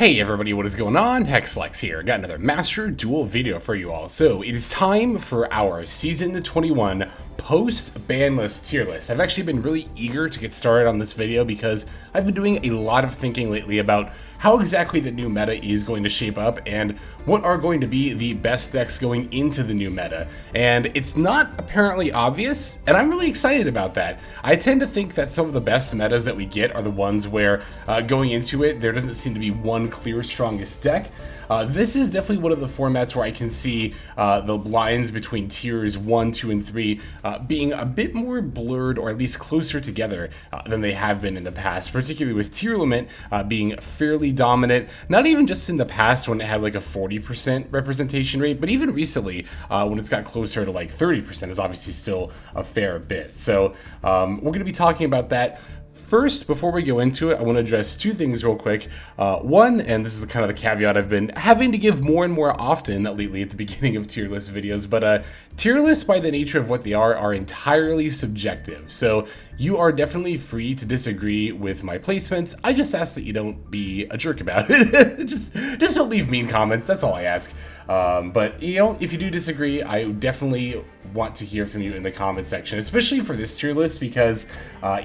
Hey everybody, what is going on? Hexlex here. Got another Master Duel video for you all. So it is time for our Season 21 post-banlist tier list. I've actually been really eager to get started on this video because I've been doing a lot of thinking lately about how exactly the new meta is going to shape up and what are going to be the best decks going into the new meta. And it's not apparently obvious, and I'm really excited about that. I tend to think that some of the best metas that we get are the ones where going into it, there doesn't seem to be one clear strongest deck. This is definitely one of the formats where I can see the lines between tiers 1, 2, and 3 being a bit more blurred, or at least closer together than they have been in the past, particularly with Tearlaments being fairly dominant, not even just in the past when it had like a 40% representation rate, but even recently when it's got closer to like 30% is obviously still a fair bit. So we're going to be talking about that. First, before we go into it, I want to address two things real quick. One, and this is kind of the caveat I've been having to give more and more often lately at the beginning of tier list videos, but tier lists, by the nature of what they are entirely subjective. So you are definitely free to disagree with my placements. I just ask that you don't be a jerk about it. just don't leave mean comments. That's all I ask. But you know, if you do disagree, I definitely want to hear from you in the comment section, especially for this tier list, because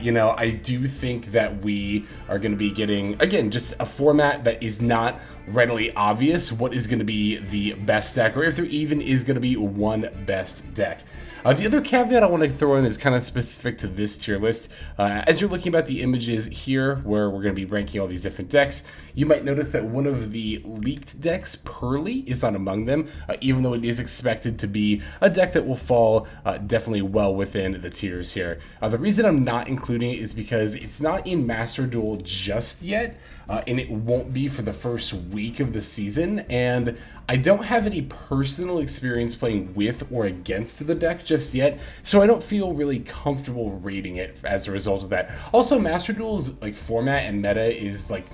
you know, I do think that we are going to be getting, again, just a format that is not readily obvious what is going to be the best deck, or if there even is going to be one best deck. The other caveat I want to throw in is kind of specific to this tier list. As you're looking at the images here, where we're going to be ranking all these different decks, you might notice that one of the leaked decks, Pearly, is not among them, even though it is expected to be a deck that will fall definitely well within the tiers here. The reason I'm not including it is because it's not in Master Duel just yet, and it won't be for the first week of the season, and I don't have any personal experience playing with or against the deck just yet, so I don't feel really comfortable rating it as a result of that. Also, Master Duel's like format and meta is like,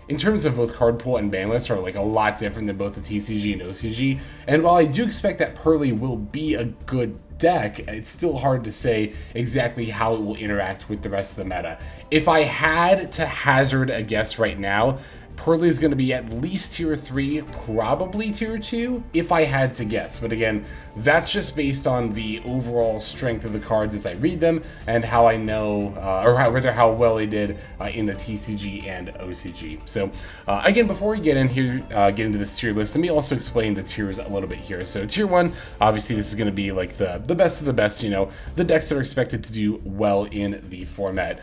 in terms of both card pool and banlist, are like a lot different than both the TCG and OCG. And while I do expect that Pearly will be a good deck, it's still hard to say exactly how it will interact with the rest of the meta. If I had to hazard a guess right now, Pearly is going to be at least tier 3, probably tier 2, if I had to guess. But again, that's just based on the overall strength of the cards as I read them, and how I know, or rather how well they did in the TCG and OCG. So again, before we get into this tier list, let me also explain the tiers a little bit here. So tier 1, obviously this is going to be like the best of the best, you know, the decks that are expected to do well in the format.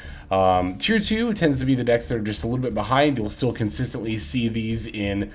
Tier 2 tends to be the decks that are just a little bit behind. You'll still consistently see these in,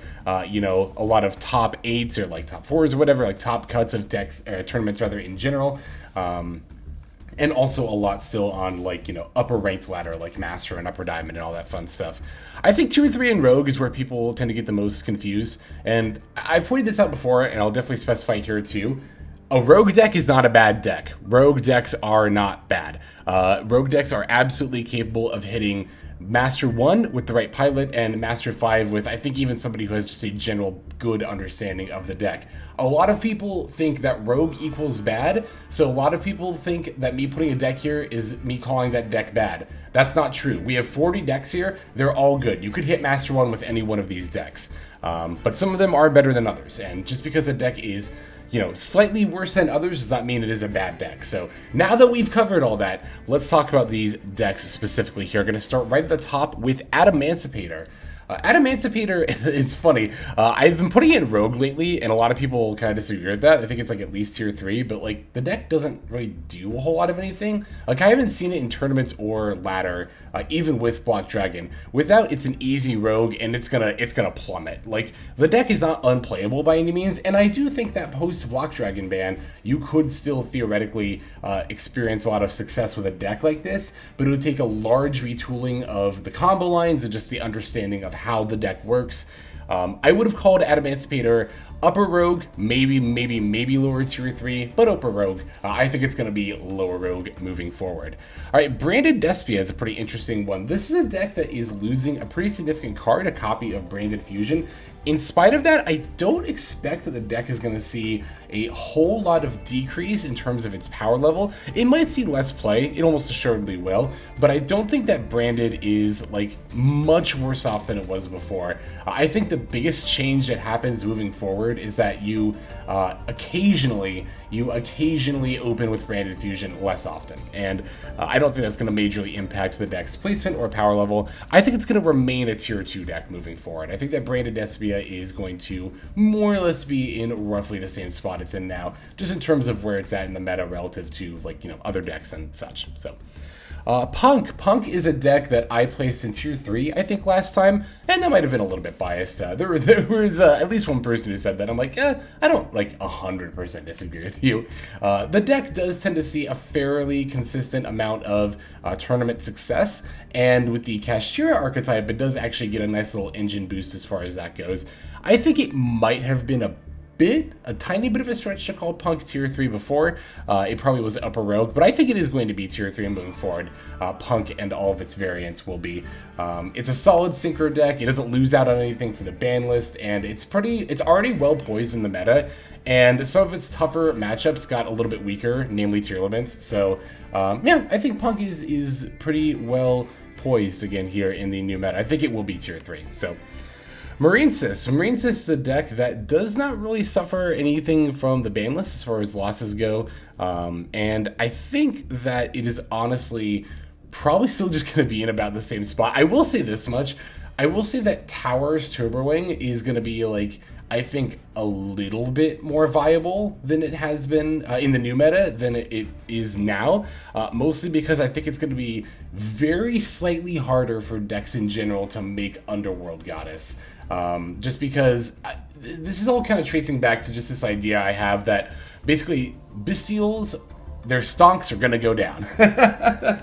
you know, a lot of top 8s or like top 4s or whatever, like top cuts of decks, tournaments rather, in general. And also a lot still on, like, you know, upper ranked ladder like Master and Upper Diamond and all that fun stuff. I think tier 3 and Rogue is where people tend to get the most confused, and I've pointed this out before, and I'll definitely specify here too. A Rogue deck is not a bad deck. Rogue decks are not bad. Rogue decks are absolutely capable of hitting Master 1 with the right pilot, and Master 5 with, I think, even somebody who has just a general good understanding of the deck. A lot of people think that Rogue equals bad, so a lot of people think that me putting a deck here is me calling that deck bad. That's not true. We have 40 decks here. They're all good. You could hit Master 1 with any one of these decks. But some of them are better than others, and just because a deck is, you know, slightly worse than others does not mean it is a bad deck. So now that we've covered all that, let's talk about these decks specifically here. I'm going to start right at the top with Adamancipator. Adamancipator is funny. I've been putting it in Rogue lately, and a lot of people kind of disagree with that. I think it's like at least tier 3, but like the deck doesn't really do a whole lot of anything. Like I haven't seen it in tournaments or ladder, even with Black Dragon. Without, it's an easy Rogue, and it's gonna plummet. Like the deck is not unplayable by any means, and I do think that post Black Dragon ban, you could still theoretically experience a lot of success with a deck like this, but it would take a large retooling of the combo lines and just the understanding of how the deck works. I would have called Adamancipator upper Rogue, maybe lower tier 3, but upper Rogue. I think it's going to be lower Rogue moving forward. All right, Branded Despia is a pretty interesting interesting one. This is a deck that is losing a pretty significant card, a copy of Branded Fusion. In spite of that, I don't expect that the deck is going to see a whole lot of decrease in terms of its power level. It might see less play, it almost assuredly will, but I don't think that Branded is like much worse off than it was before. I think the biggest change that happens moving forward is that you occasionally open with Branded Fusion less often, and I don't think that's going to majorly impact the deck's placement or power level. I think it's going to remain a tier 2 deck moving forward. I think that Branded Despia is going to more or less be in roughly the same spot it's in now, just in terms of where it's at in the meta relative to, like, you know, other decks and such. So Punk is a deck that I placed in tier 3, I think, last time, and that might have been a little bit biased. There was at least one person who said that. I'm like, I don't like 100% disagree with you. The deck does tend to see a fairly consistent amount of tournament success, and with the Kashtira archetype, it does actually get a nice little engine boost as far as that goes. I think it might have been a tiny bit of a stretch to call Punk tier 3 before. It probably was upper rogue, but I think it is going to be tier 3 moving forward. Punk and all of its variants will be. It's a solid synchro deck. It doesn't lose out on anything for the ban list, and it's already well poised in the meta, and some of its tougher matchups got a little bit weaker, namely Tearlaments. So yeah, I think Punk is pretty well poised again here in the new meta. I think it will be tier 3. So Marinesis is a deck that does not really suffer anything from the ban list as far as losses go, and I think that it is honestly probably still just going to be in about the same spot. I will say this much. I will say that Towers Turbowing is going to be, like, I think a little bit more viable than it has been in the new meta than it is now, mostly because I think it's going to be very slightly harder for decks in general to make Underworld Goddess. Just because this is all kind of tracing back to just this idea I have that basically Bestials, their stonks are going to go down.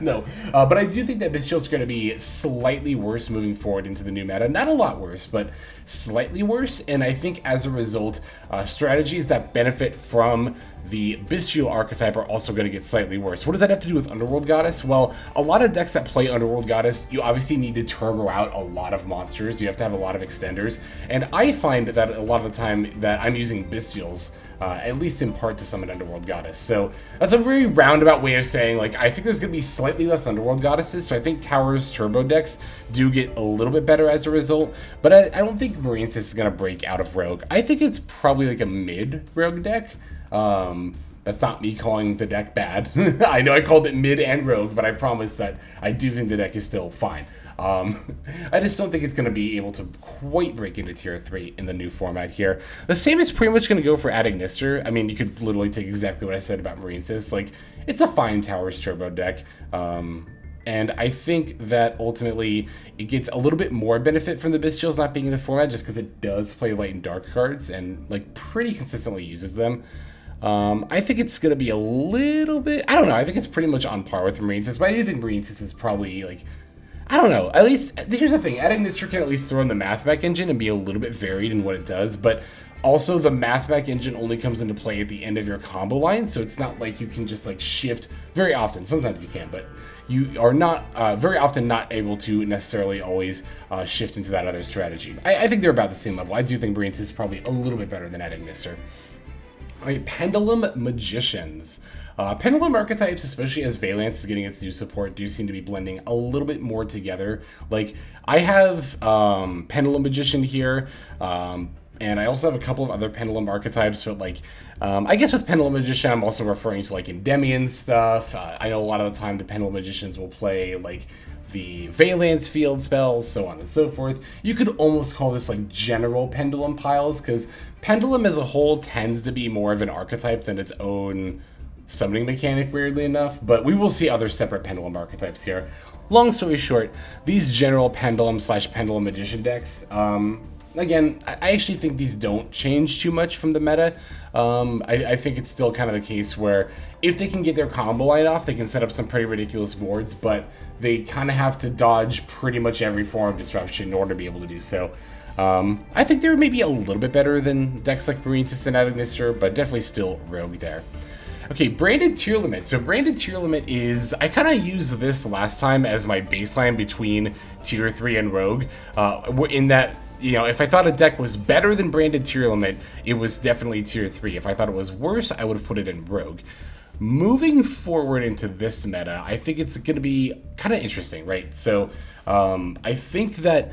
No, but I do think that Bestials are going to be slightly worse moving forward into the new meta. Not a lot worse, but slightly worse. And I think as a result, strategies that benefit from the Bestial archetype are also going to get slightly worse. What does that have to do with Underworld Goddess? Well, a lot of decks that play Underworld Goddess, you obviously need to turbo out a lot of monsters. You have to have a lot of extenders. And I find that a lot of the time that I'm using Bestials, at least in part, to summon Underworld Goddess. So that's a very roundabout way of saying, like, I think there's going to be slightly less Underworld Goddesses, so I think Towers Turbo decks do get a little bit better as a result, but I don't think Marinesis is going to break out of Rogue. I think it's probably like a mid-Rogue deck. That's not me calling the deck bad. I know I called it mid and rogue, but I promise that I do think the deck is still fine. I just don't think it's going to be able to quite break into tier 3 in the new format here. The same is pretty much going to go for Adagnister. I mean, you could literally take exactly what I said about Marinesis. Like, it's a fine Towers Turbo deck. And I think that ultimately it gets a little bit more benefit from the Bestials not being in the format, just because it does play light and dark cards and, like, pretty consistently uses them. I think it's going to be a little bit, I don't know, I think it's pretty much on par with Marinesis, but I do think Marinesis is probably, like, I don't know, at least, here's the thing, Adagnister can at least throw in the Mathmech engine and be a little bit varied in what it does, but also the Mathmech engine only comes into play at the end of your combo line, so it's not like you can just, like, shift very often. Sometimes you can, but you are not, very often not able to necessarily always shift into that other strategy. I think they're about the same level. I do think Marinesis is probably a little bit better than Adagnister. All right, Pendulum Magicians. Pendulum archetypes, especially as Valance is getting its new support, do seem to be blending a little bit more together. Like, I have Pendulum Magician here, and I also have a couple of other Pendulum archetypes, but, like, I guess with Pendulum Magician, I'm also referring to, like, Endymion stuff. I know a lot of the time the Pendulum Magicians will play, like, the Valance field spells, so on and so forth. You could almost call this, like, general Pendulum piles, because Pendulum as a whole tends to be more of an archetype than its own summoning mechanic, weirdly enough, but we will see other separate Pendulum archetypes here. Long story short, these general Pendulum/Pendulum Magician decks, again, I actually think these don't change too much from the meta. I think it's still kind of the case where if they can get their combo line off, they can set up some pretty ridiculous boards, but they kind of have to dodge pretty much every form of disruption in order to be able to do so. I think they're maybe a little bit better than decks like Marinesis and Adagnister, but definitely still rogue there. Okay, Branded Tearlaments. So Branded Tearlament is, I kind of used this last time as my baseline between Tier 3 and Rogue, in that, you know, if I thought a deck was better than Branded Tearlament, it was definitely Tier 3. If I thought it was worse, I would have put it in Rogue. Moving forward into this meta, I think it's going to be kind of interesting, right? So I think that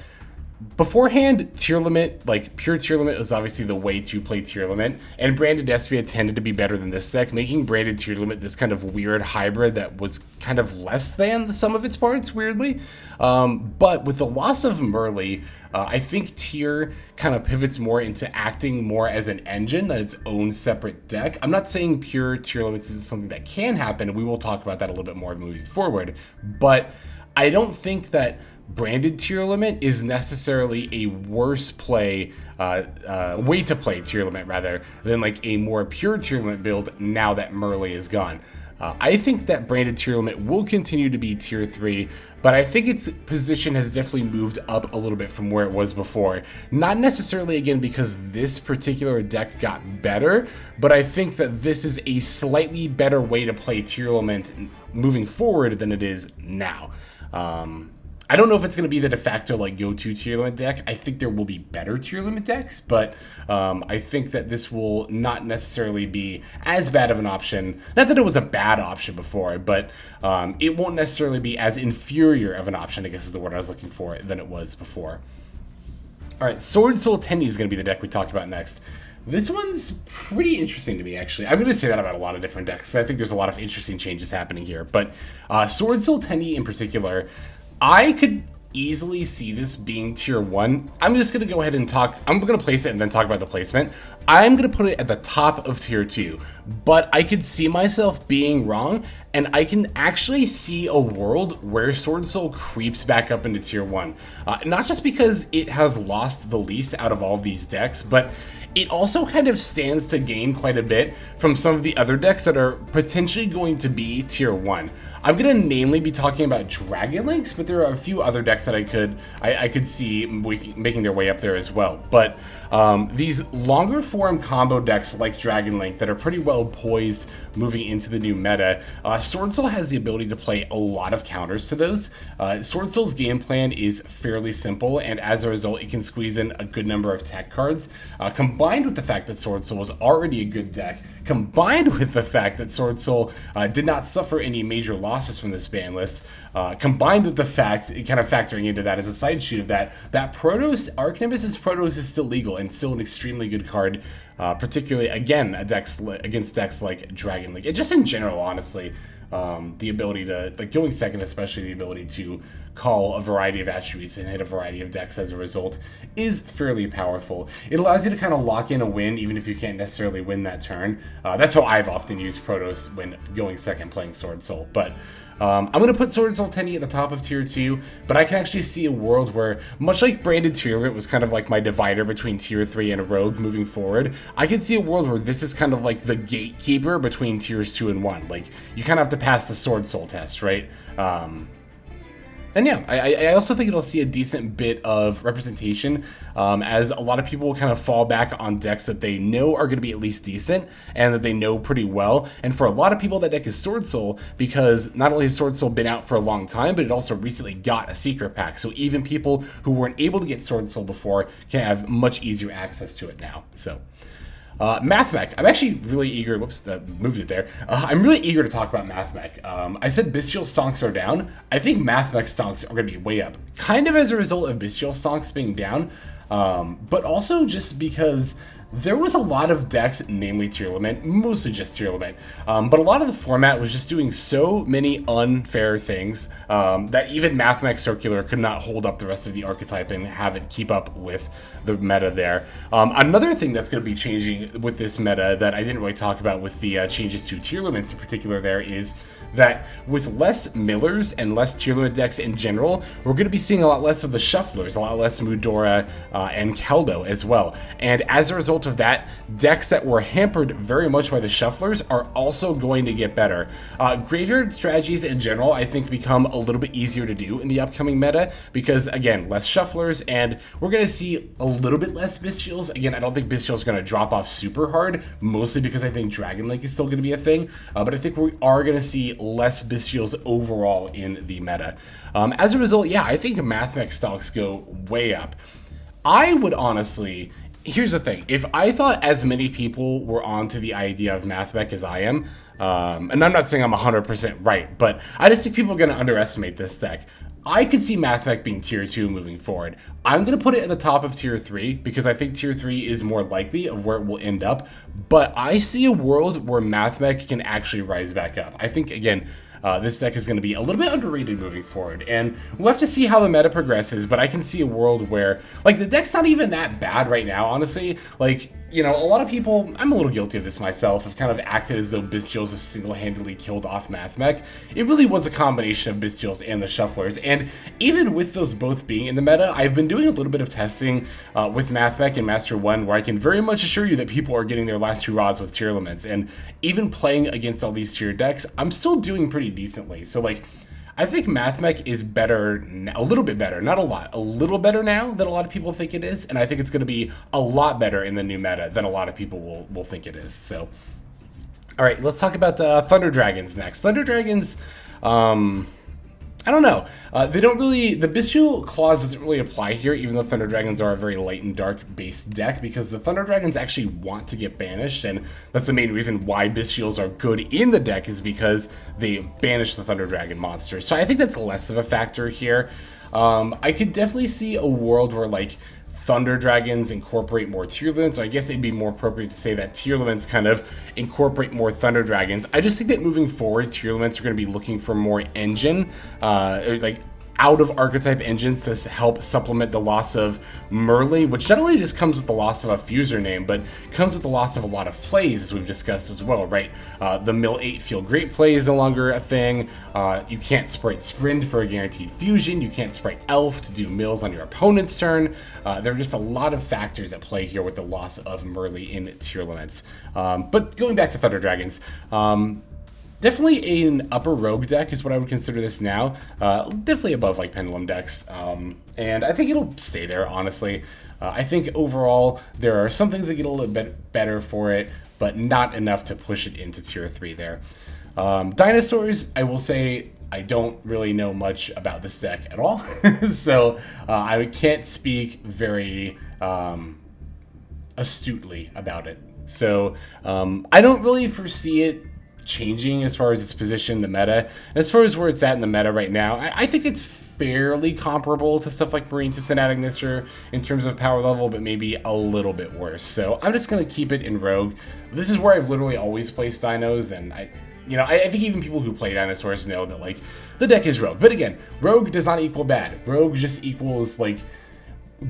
beforehand, Tearlament, like pure Tearlament, is obviously the way to play Tearlament, and Branded Espia tended to be better than this deck, making Branded Tearlament this kind of weird hybrid that was kind of less than the sum of its parts, weirdly. But with the loss of Merle, I think Tier kind of pivots more into acting more as an engine than its own separate deck. I'm not saying pure Tearlaments is something that can happen, and we will talk about that a little bit more moving forward, but I don't think that Branded Tearlament is necessarily a worse play, way to play Tearlament rather, than like a more pure Tearlament build now that Merle is gone. I think that Branded Tearlament will continue to be Tier 3, but I think its position has definitely moved up a little bit from where it was before. Not necessarily, again, because this particular deck got better, but I think that this is a slightly better way to play Tearlament moving forward than it is now. I don't know if it's going to be the de facto like go-to Tearlament deck. I think there will be better Tearlament decks, but I think that this will not necessarily be as bad of an option. Not that it was a bad option before, but it won't necessarily be as inferior of an option, I guess is the word I was looking for, than it was before. All right, Sword Soul Tenyi is going to be the deck we talk about next. This one's pretty interesting to me, actually. I'm going to say that about a lot of different decks, because I think there's a lot of interesting changes happening here. But Sword Soul Tenyi in particular, I could easily see this being Tier 1. I'm just going to go ahead and talk. I'm going to place it and then talk about the placement. I'm going to put it at the top of Tier 2, but I could see myself being wrong, and I can actually see a world where Sword Soul creeps back up into Tier 1. Not just because it has lost the least out of all of these decks, but it also kind of stands to gain quite a bit from some of the other decks that are potentially going to be Tier 1. I'm going to mainly be talking about Dragon Links, but there are a few other decks that I could see making their way up there as well. But these longer form combo decks like Dragon Link that are pretty well poised moving into the new meta, Sword Soul has the ability to play a lot of counters to those. Sword Soul's game plan is fairly simple, and as a result, it can squeeze in a good number of tech cards. Combined with the fact that Sword Soul was already a good deck, combined with the fact that Sword Soul did not suffer any major losses from this ban list, combined with the fact, kind of factoring into that as a side shoot of that Protos, Archnemesis Protos is still legal and still an extremely good card, particularly, again, against decks like Dragon Link. And just in general, honestly, the ability to, like going second, especially the ability to call a variety of attributes and hit a variety of decks as a result is fairly powerful. It allows you to kind of lock in a win even if you can't necessarily win that turn. That's how I've often used Protos when going second playing Sword Soul. But I'm going to put Sword Soul Tenyi at the top of Tier 2, but I can actually see a world where, much like Branded Tearlament was kind of like my divider between Tier 3 and Rogue moving forward, I can see a world where this is kind of like the gatekeeper between Tiers 2 and 1. Like, you kind of have to pass the Sword Soul test, right? And yeah, I also think it'll see a decent bit of representation, as a lot of people will kind of fall back on decks that they know are going to be at least decent and that they know pretty well. And for a lot of people, that deck is Sword Soul, because not only has Sword Soul been out for a long time, but it also recently got a secret pack. So even people who weren't able to get Sword Soul before can have much easier access to it now. So Mathmech. I'm actually really eager. Whoops, that moved it there. I'm really eager to talk about Mathmech. I said Bestial Stonks are down. I think Mathmech Stonks are going to be way up. Kind of as a result of Bestial Stonks being down, but also just because there was a lot of decks, namely Tearlament, mostly just Tearlament, but a lot of the format was just doing so many unfair things that even Mathmech Circular could not hold up the rest of the archetype and have it keep up with the meta there. Another thing that's going to be changing with this meta that I didn't really talk about with the changes to Tearlaments in particular there is that with less millers and less Tearlament decks in general, we're going to be seeing a lot less of the shufflers, a lot less Mudora and Keldo as well. And as a result result of that, decks that were hampered very much by the shufflers are also going to get better. Graveyard strategies in general, I think, become a little bit easier to do in the upcoming meta because, again, less shufflers, and we're going to see a little bit less Bystials. Again, I don't think Bystials are going to drop off super hard, mostly because I think Dragon Link is still going to be a thing, but I think we are going to see less Bystials overall in the meta. As a result, yeah, I think Mathmech stocks go way up. I would honestly, here's the thing, if I thought as many people were onto the idea of Mathmech as I am, and I'm not saying I'm 100% right, but I just think people are going to underestimate this deck. I could see Mathmech being tier 2 moving forward. I'm going to put it at the top of tier 3 because I think tier 3 is more likely of where it will end up, but I see a world where Mathmech can actually rise back up. I think, again, this deck is going to be a little bit underrated moving forward, and we'll have to see how the meta progresses, but I can see a world where, like, the deck's not even that bad right now, honestly. Like, you know, a lot of people, I'm a little guilty of this myself, have kind of acted as though Bystials have single-handedly killed off Mathmech. It really was a combination of Bystials and the Shufflers, and even with those both being in the meta, I've been doing a little bit of testing with Mathmech and Master 1, where I can very much assure you that people are getting their last 2 Raws with Tearlaments, and even playing against all these tier decks, I'm still doing pretty decently. So, like, I think Mathmech is better, a little bit better, not a lot, a little better now than a lot of people think it is, and I think it's going to be a lot better in the new meta than a lot of people will think it is. So, all right, let's talk about Thunder Dragons next. Thunder Dragons, I don't know. They don't really, the Bystial clause doesn't really apply here, even though Thunder Dragons are a very light and dark based deck, because the Thunder Dragons actually want to get banished, and that's the main reason why Bystials are good in the deck, is because they banish the Thunder Dragon monster. So I think that's less of a factor here. I could definitely see a world where, like, Thunder Dragons incorporate more Tearlaments, so I guess it'd be more appropriate to say that Tearlaments kind of incorporate more Thunder Dragons. I just think that moving forward, Tearlaments are going to be looking for more engine, like out of archetype engines to help supplement the loss of Merle, which not only just comes with the loss of a fuser name, but comes with the loss of a lot of plays, as we've discussed as well, right? The Mill 8 Feel Great play is no longer a thing. You can't Sprite Sprint for a guaranteed fusion. You can't Sprite Elf to do mills on your opponent's turn. There are just a lot of factors at play here with the loss of Merle in Tearlaments. But going back to Thunder Dragons, definitely an upper rogue deck is what I would consider this now. Definitely above, like, Pendulum decks. And I think it'll stay there, honestly. I think overall there are some things that get a little bit better for it, but not enough to push it into tier 3 there. Dinosaurs, I will say I don't really know much about this deck at all. So I can't speak very astutely about it. So I don't really foresee it changing as far as its position in the meta. And as far as where it's at in the meta right now, I think it's fairly comparable to stuff like Marine Systematic Nisser in terms of power level, but maybe a little bit worse. So I'm just going to keep it in Rogue. This is where I've literally always placed Dinos, and I think even people who play Dinosaurs know that, like, the deck is Rogue. But again, Rogue does not equal bad. Rogue just equals, like,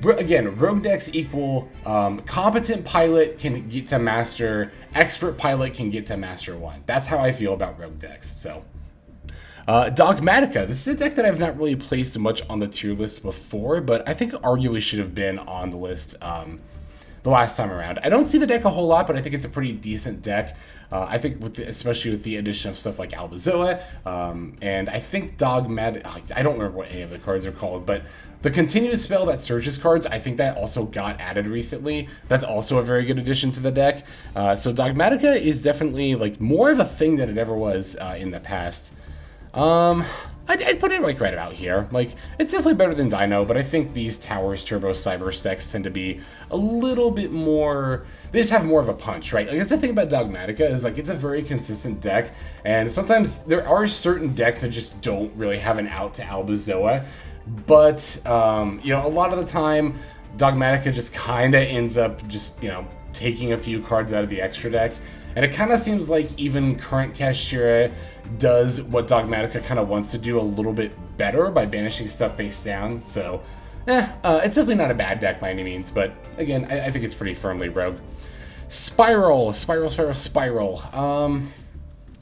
again, Rogue decks equal competent pilot can get to master, expert pilot can get to master 1. That's how I feel about Rogue decks. So, Dogmatica. This is a deck that I've not really placed much on the tier list before, but I think arguably should have been on the list the last time around. I don't see the deck a whole lot, but I think it's a pretty decent deck. I think especially with the addition of stuff like Albazoa, and I think Dogmatic, I don't remember what any of the cards are called, but the continuous spell that searches cards, I think that also got added recently. That's also a very good addition to the deck. So Dogmatica is definitely, like, more of a thing than it ever was in the past. I'd put it, like, right about here. Like, it's definitely better than Dino, but I think these Towers Turbo Cyber decks tend to be a little bit more, they just have more of a punch, right? Like, that's the thing about Dogmatica, is, like, it's a very consistent deck, and sometimes there are certain decks that just don't really have an out to Albazoa, but, you know, a lot of the time, Dogmatica just kind of ends up just, you know, taking a few cards out of the extra deck, and it kind of seems like even current Kashtira does what Dogmatica kind of wants to do a little bit better by banishing stuff face down. So, it's definitely not a bad deck by any means, but again, I think it's pretty firmly Rogue. Spiral.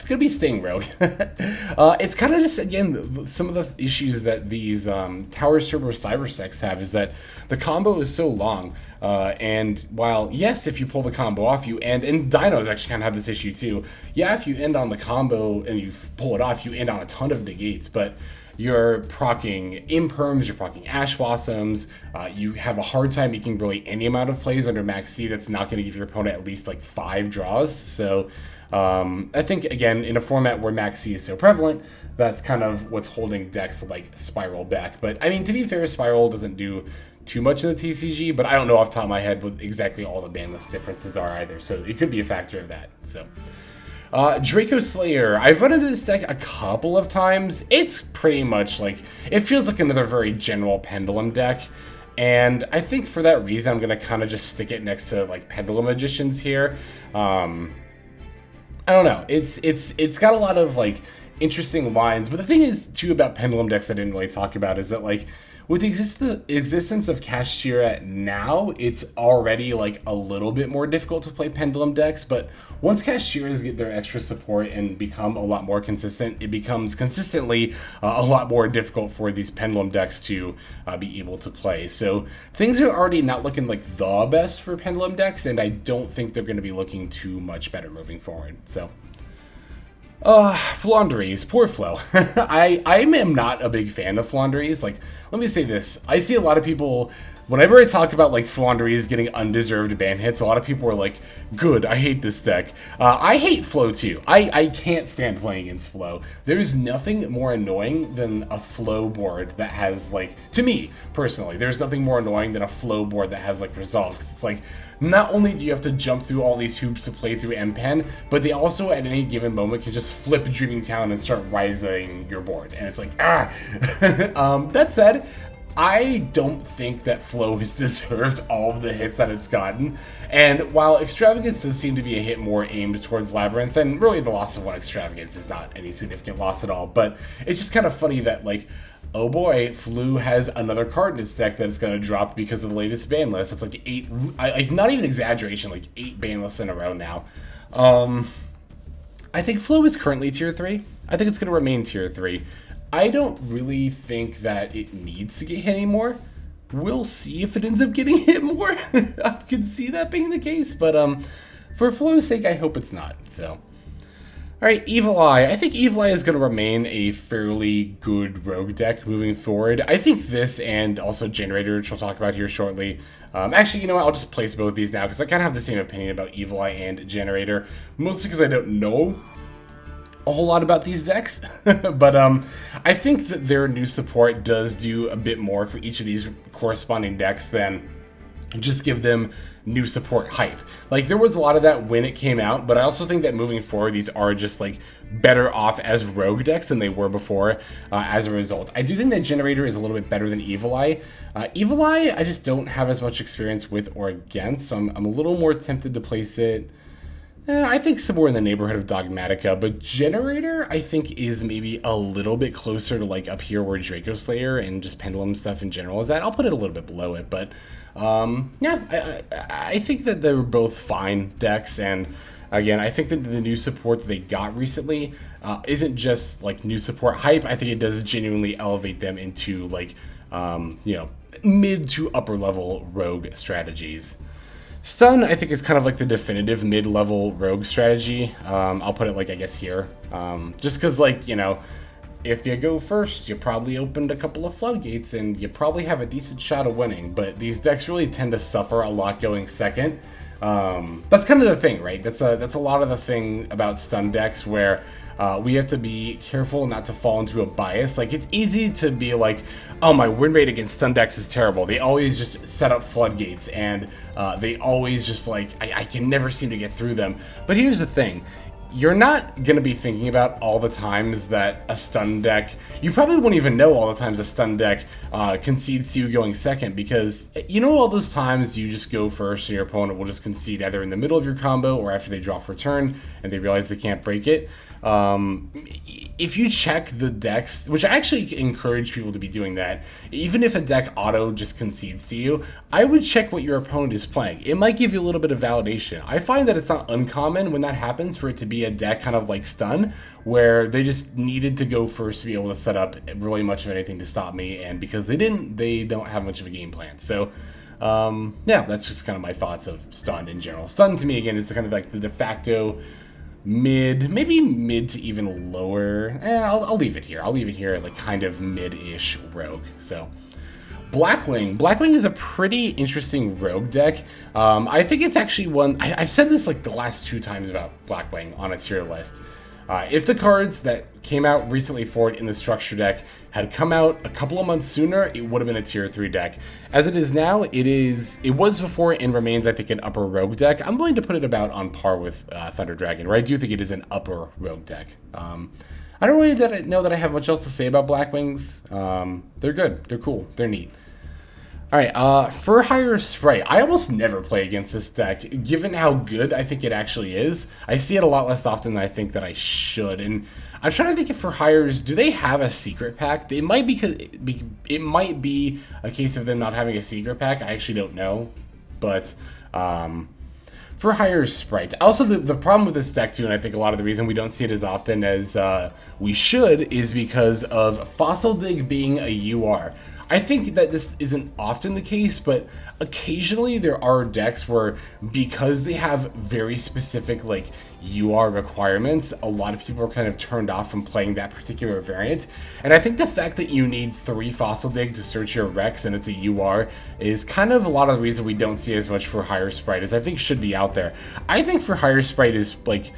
going to be staying rogue. It's kind of just, again, some of the issues that these Towers Turbo Cyber decks have is that the combo is so long. And while, yes, if you pull the combo off, you end, and Dinos actually kind of have this issue too. Yeah, if you end on the combo and you pull it off, you end on a ton of negates, but you're proccing imperms, you're proccing Ash Blossoms, you have a hard time making really any amount of plays under Max C that's not going to give your opponent at least like 5 draws. So I think, again, in a format where Max C is so prevalent, that's kind of what's holding decks like Spiral back. But I mean, to be fair, Spiral doesn't do too much in the TCG, but I don't know off the top of my head what exactly all the banlist differences are either, so it could be a factor of that. So Draco Slayer, I've run into this deck a couple of times. It's pretty much like, it feels like another very general Pendulum deck, and I think for that reason I'm gonna kind of just stick it next to like Pendulum Magicians here. I don't know, it's got a lot of like interesting lines, but the thing is too about Pendulum decks I didn't really talk about is that, like, with the existence of Kashtira now, it's already like a little bit more difficult to play Pendulum decks, but once Kashtiras get their extra support and become a lot more consistent, it becomes consistently a lot more difficult for these Pendulum decks to be able to play. So things are already not looking like the best for Pendulum decks, and I don't think they're going to be looking too much better moving forward. So Floowandereeze, poor Flo. I am not a big fan of Floowandereeze. Like, let me say this. I see a lot of people, whenever I talk about like Floowandereeze getting undeserved ban hits, a lot of people are like, good, I hate this deck. I hate Flo too. I can't stand playing against Flo. There's nothing more annoying than a Flo board that has, like, to me, personally, there's nothing more annoying than a Flo board that has like resolve. It's like, not only do you have to jump through all these hoops to play through M-Pen, but they also at any given moment can just flip Dreaming Town and start rising your board. And it's like, ah! That said, I don't think that Flo has deserved all of the hits that it's gotten. And while Extravagance does seem to be a hit more aimed towards Labyrinth, and really the loss of one Extravagance is not any significant loss at all, but it's just kind of funny that, like, oh boy, Flu has another card in its deck that it's going to drop because of the latest ban list. It's like 8, like, not even exaggeration, like 8 ban lists in a row now. I think Flu is currently tier 3. I think it's going to remain tier 3. I don't really think that it needs to get hit anymore. We'll see if it ends up getting hit more. I could see that being the case, but for Flu's sake, I hope it's not. So, alright, Evil Eye. I think Evil Eye is going to remain a fairly good rogue deck moving forward. I think this and also Generator, which we'll talk about here shortly. Actually, you know what? I'll just place both of these now because I kind of have the same opinion about Evil Eye and Generator. Mostly because I don't know a whole lot about these decks. But I think that their new support does do a bit more for each of these corresponding decks than just give them new support hype. Like, there was a lot of that when it came out, but I also think that moving forward, these are just like better off as rogue decks than they were before as a result. I do think that Generator is a little bit better than Evil Eye. Evil Eye, I just don't have as much experience with or against, so I'm a little more tempted to place it, I think somewhere in the neighborhood of Dogmatica, but Generator, I think, is maybe a little bit closer to like up here where Draco Slayer and just Pendulum stuff in general is at. I'll put it a little bit below it, but yeah, I think that they're both fine decks, and again, I think that the new support that they got recently isn't just like new support hype. I think it does genuinely elevate them into like, you know, mid to upper level rogue strategies. Stun, I think, is kind of like the definitive mid-level rogue strategy. I'll put it like, I guess, here. Just because, like, you know, if you go first, you probably opened a couple of floodgates and you probably have a decent shot of winning. But these decks really tend to suffer a lot going second. That's kind of the thing, right? That's a lot of the thing about stun decks where we have to be careful not to fall into a bias. Like, it's easy to be like, oh, my win rate against stun decks is terrible. They always just set up floodgates, and they always just, like, I can never seem to get through them. But here's the thing. You're not going to be thinking about all the times that a stun deck, you probably won't even know all the times a stun deck concedes to you going second, because you know all those times you just go first and your opponent will just concede either in the middle of your combo or after they draw for turn and they realize they can't break it. If you check the decks, which I actually encourage people to be doing that, even if a deck auto just concedes to you, I would check what your opponent is playing. It might give you a little bit of validation. I find that it's not uncommon when that happens for it to be be a deck kind of like Stun, where they just needed to go first to be able to set up really much of anything to stop me, and because they didn't, they don't have much of a game plan. So yeah, that's just kind of my thoughts of Stun in general. Stun to me, again, is kind of like the de facto mid, maybe mid to even lower. I'll leave it here. I'll leave it here at like kind of mid-ish rogue. So Blackwing. Blackwing is a pretty interesting rogue deck. I think it's actually one, I've said this like the last 2 times about Blackwing on a tier list. If the cards that came out recently for it in the structure deck had come out a couple of months sooner, it would have been a tier 3 deck. As it is now, it was before and remains, I think, an upper rogue deck. I'm willing to put it about on par with Thunder Dragon, where I do think it is an upper rogue deck. I don't really know that I have much else to say about Blackwings. They're good. They're cool. They're neat. Alright, for hire Sprite. I almost never play against this deck, given how good I think it actually is. I see it a lot less often than I think that I should, and I'm trying to think if for hires, do they have a secret pack? It might be a case of them not having a secret pack. I actually don't know, but for hire Sprite. Also, the problem with this deck too, and I think a lot of the reason we don't see it as often as we should, is because of Fossil Dig being a UR. I think that this isn't often the case, but occasionally there are decks where, because they have very specific like UR requirements, a lot of people are kind of turned off from playing that particular variant. And I think the fact that you need 3 Fossil Dig to search your Rex and it's a UR is kind of a lot of the reason we don't see as much for hire Sprite as I think should be out there. I think for hire Sprite is like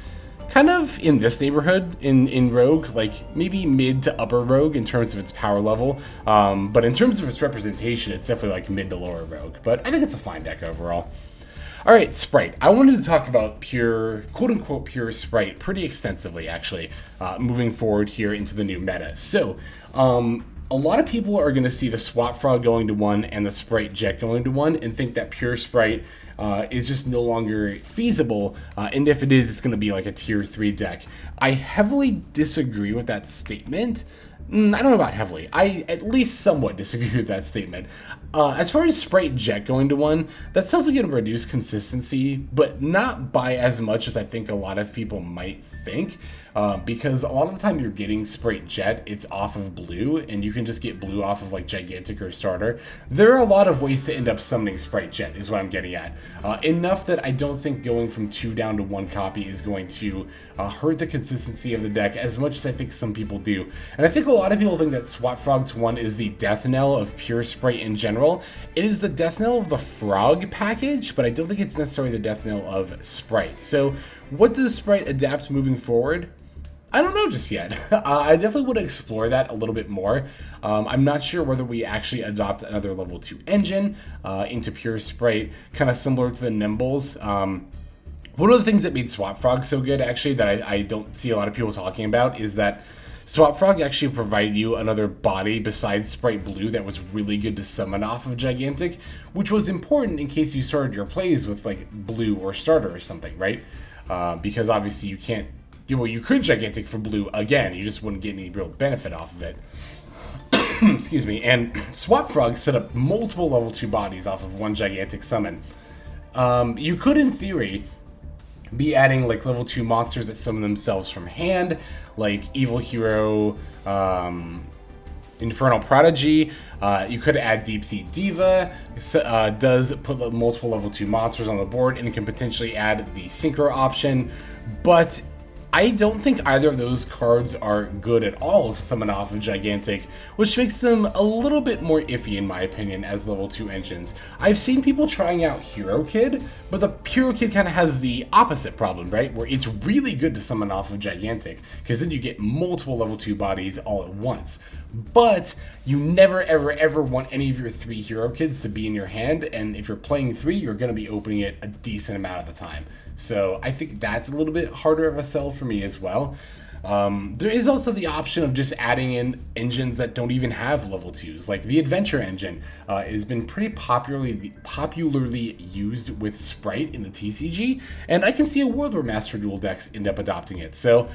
kind of in this neighborhood in Rogue, like maybe mid to upper Rogue in terms of its power level, but in terms of its representation, it's definitely like mid to lower Rogue, but I think it's a fine deck overall. Alright, Sprite. I wanted to talk about pure, quote-unquote pure Sprite pretty extensively, actually, moving forward here into the new meta. So, a lot of people are going to see the Swap Frog going to 1 and the Sprite Jet going to 1 and think that pure Sprite is just no longer feasible, and if it is, it's going to be like a tier 3 deck. I heavily disagree with that statement. I don't know about heavily. I at least somewhat disagree with that statement. As far as Sprite Jet going to 1, that's definitely going to reduce consistency, but not by as much as I think a lot of people might think. Because a lot of the time you're getting Sprite Jet, it's off of blue, and you can just get blue off of like Gigantic or Starter. There are a lot of ways to end up summoning Sprite Jet, is what I'm getting at. Enough that I don't think going from 2 down to 1 copy is going to hurt the consistency of the deck as much as I think some people do. And I think a lot of people think that Swap Frog to 1 is the death knell of pure Sprite in general. It is the death knell of the Frog package, but I don't think it's necessarily the death knell of Sprite. So what does Sprite adapt moving forward? I don't know just yet. I definitely would explore that a little bit more. I'm not sure whether we actually adopt another level 2 engine into pure Sprite, kind of similar to the Nimbles. One of the things that made Swap Frog so good, actually, that I don't see a lot of people talking about, is that Swap Frog actually provided you another body besides Sprite Blue that was really good to summon off of Gigantic, which was important in case you started your plays with like Blue or Starter or something, right? Because obviously you can't, well, you could Gigantic for Blue again, you just wouldn't get any real benefit off of it. Excuse me. And Swap Frog set up multiple level 2 bodies off of 1 Gigantic summon. You could, in theory, be adding like level 2 monsters that summon themselves from hand, like Evil Hero, Infernal Prodigy. You could add Deep Sea Diva. Does put multiple level 2 monsters on the board and can potentially add the Synchro option, but I don't think either of those cards are good at all to summon off of Gigantic, which makes them a little bit more iffy in my opinion as level 2 engines. I've seen people trying out Hero Kid, but the Hero Kid kind of has the opposite problem, right? Where it's really good to summon off of Gigantic, because then you get multiple level 2 bodies all at once. But you never ever ever want any of your 3 Hero Kids to be in your hand, and if you're playing 3, you're going to be opening it a decent amount of the time. So I think that's a little bit harder of a sell for me as well. There is also the option of just adding in engines that don't even have level 2s, like the Adventure engine has been pretty popularly used with Sprite in the TCG, and I can see a world where Master Duel decks end up adopting it. So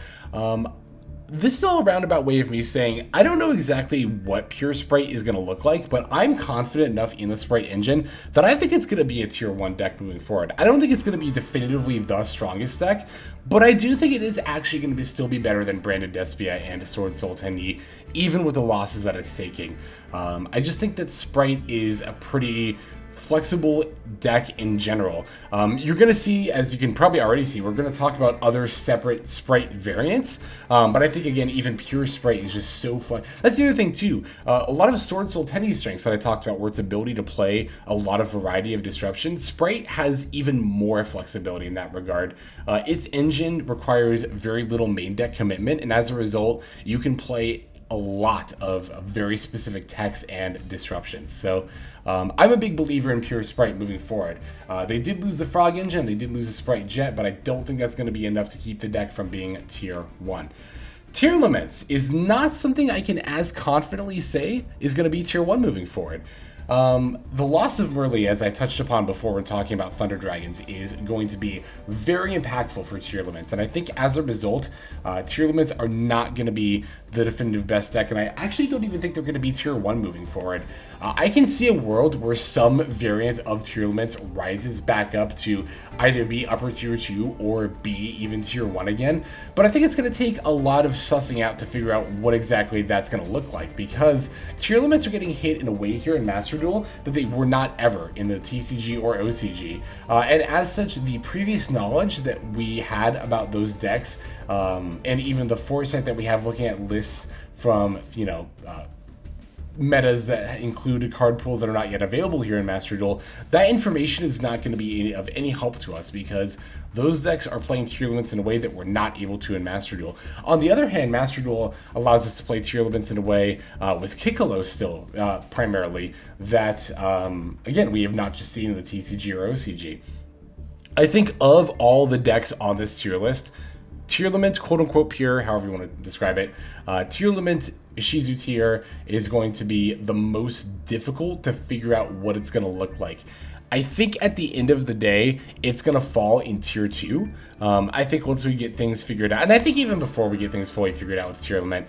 This is all a roundabout way of me saying I don't know exactly what pure Sprite is going to look like, but I'm confident enough in the Sprite engine that I think it's going to be a tier 1 deck moving forward. I don't think it's going to be definitively the strongest deck, but I do think it is actually going to still be better than Branded Despia and Sword Soul Tenyi, even with the losses that it's taking. I just think that Sprite is a pretty flexible deck in general. You're going to see, as you can probably already see, we're going to talk about other separate Sprite variants, but I think, again, even pure Sprite is just so fun. That's the other thing, too. A lot of Sword Soul Tenyi strengths that I talked about, where its ability to play a lot of variety of disruption, Sprite has even more flexibility in that regard. Its engine requires very little main deck commitment, and as a result, you can play a lot of very specific techs and disruptions. So I'm a big believer in pure Sprite moving forward. They did lose the Frog engine, they did lose the Sprite Jet, but I don't think that's going to be enough to keep the deck from being tier 1. Tearlaments is not something I can as confidently say is going to be tier 1 moving forward. The loss of Merlee, as I touched upon before when talking about Thunder Dragons, is going to be very impactful for Tearlaments, and I think as a result, Tearlaments are not going to be the definitive best deck, and I actually don't even think they're going to be tier 1 moving forward. I can see a world where some variant of Tearlaments rises back up to either be upper tier 2 or be even tier 1 again, but I think it's going to take a lot of sussing out to figure out what exactly that's going to look like, because Tearlaments are getting hit in a way here in Master Duel that they were not ever in the TCG or OCG, and as such, the previous knowledge that we had about those decks, and even the foresight that we have looking at lists from, you know, metas that include card pools that are not yet available here in Master Duel, that information is not going to be of any help to us, because those decks are playing Tearlaments in a way that we're not able to in Master Duel. On the other hand, Master Duel allows us to play Tearlaments in a way, with Kikalo still, primarily, that, again, we have not just seen in the TCG or OCG. I think of all the decks on this tier list, Tearlament, quote-unquote pure, however you want to describe it, Tearlament Ishizu tier is going to be the most difficult to figure out what it's going to look like. I think at the end of the day, it's going to fall in tier 2. I think once we get things figured out, and I think even before we get things fully figured out with Tearlament,